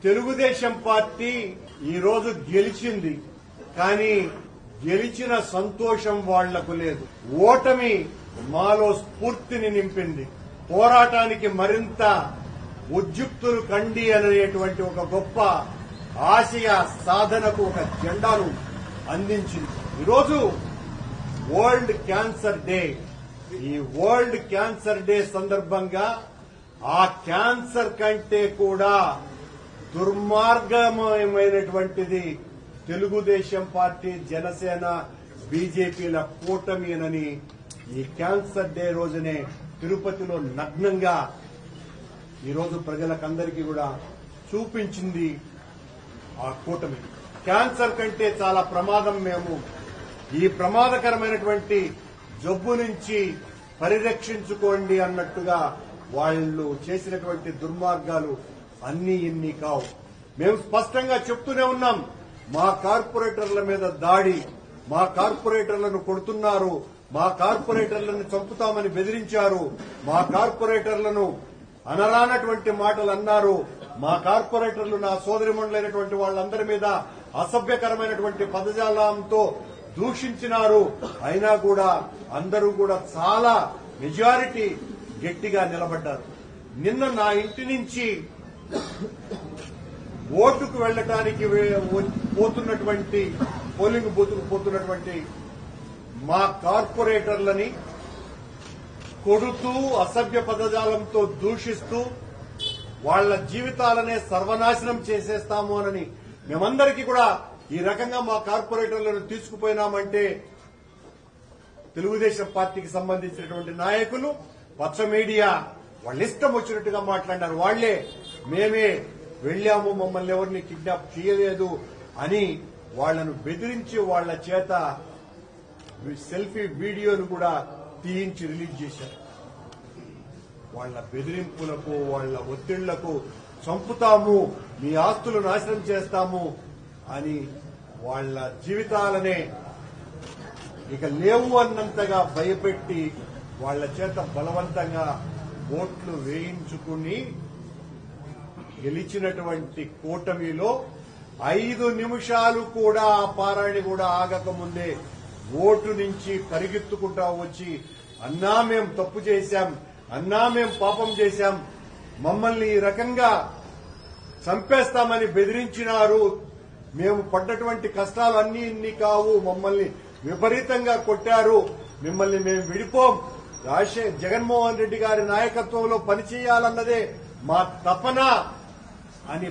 Telugu Desam party ఈ రోజు గెలిచింది, కానీ గెలిచిన సంతోషం వాళ్లకు లేదు. ఓటమి మాలో స్ఫూర్తిని నింపింది. పోరాటానికి మరింత ఉద్యుక్తులు కండి అనేటువంటి ఒక గొప్ప ఆశయ సాధనకు ఒక జెండాను అందించింది. ఈరోజు వరల్డ్ క్యాన్సర్ డే. ఈ వరల్డ్ క్యాన్సర్ డే సందర్భంగా ఆ క్యాన్సర్ కంటే కూడా దుర్మార్గమైనటువంటిది తెలుగుదేశం పార్టీ, జనసేన, బీజేపీల కూటమినని ఈ క్యాన్సర్ డే రోజునే తిరుపతిలో నగ్నంగా ఈరోజు ప్రజలకందరికీ కూడా చూపించింది ఆ కూటమి. క్యాన్సర్ కంటే చాలా ప్రమాదం. మేము ఈ ప్రమాదకరమైనటువంటి జబ్బు నుంచి పరిరక్షించుకోండి అన్నట్టుగా వాళ్ళు చేసినటువంటి దుర్మార్గాలు అన్నీ ఇన్ని కావు. మేము స్పష్టంగా చెప్తూనే ఉన్నాం. మా కార్పొరేటర్ల మీద దాడి, మా కార్పొరేటర్లను కొడుతున్నారు, మా కార్పొరేటర్లను చంపుతామని బెదిరించారు, మా కార్పొరేటర్లను అనరానటువంటి మాటలు అన్నారు, మా కార్పొరేటర్లు నా సోదరిమణులైనటువంటి వాళ్ళందరి మీద అసభ్యకరమైనటువంటి పదజాలంతో దూషించినారు. అయినా కూడా అందరూ కూడా చాలా మెజారిటీ గట్టిగా నిలబడ్డారు. నిన్న నా ఇంటి నుంచి ఓటుకు వెళ్లటానికి పోతున్నటువంటి పోలింగ్ బూత్కు పోతున్నటువంటి మా కార్పొరేటర్లని కొడుతూ అసభ్య పదజాలంతో దూషిస్తూ వాళ్ల జీవితాలనే సర్వనాశనం చేసేస్తాము అని మేమందరికీ కూడా ఈ రకంగా మా కార్పొరేటర్లను తీసుకుపోయినామంటే తెలుగుదేశం పార్టీకి సంబంధించినటువంటి నాయకులు, పచ్చ మీడియా వాళ్ళ ఇష్టం వచ్చినట్టుగా మాట్లాడినారు. వాళ్లే మేమే వెళ్లాము, మమ్మల్ని ఎవరిని కిడ్నాప్ చేయలేదు అని వాళ్లను బెదిరించి వాళ్ల చేత సెల్ఫీ వీడియోను కూడా తీయించి రిలీజ్ చేశారు. వాళ్ల బెదిరింపులకు, వాళ్ల ఒత్తిళ్లకు చంపుతాము, మీ ఆస్తులు నాశనం చేస్తాము అని వాళ్ల జీవితాలనే ఇక లేవు అన్నంతగా భయపెట్టి వాళ్ల చేత బలవంతంగా ఓట్లు వేయించుకుని గెలిచినటువంటి కూటమిలో 5 నిమిషాలు కూడా ఆ పారాయణ కూడా ఆగకముందే ఓటు నుంచి పరిగెత్తుకుంటా వచ్చి, అన్నా మేం తప్పు చేశాం, అన్నా మేం పాపం చేశాం, మమ్మల్ని ఈ రకంగా చంపేస్తామని బెదిరించినారు, మేము పడ్డటువంటి కష్టాలు అన్నీ ఇన్ని కావు, మమ్మల్ని విపరీతంగా కొట్టారు, మిమ్మల్ని మేము విడిపోం, జగన్మోహన్ రెడ్డి గారి నాయకత్వంలో పనిచేయాలన్నదే మా తపన అని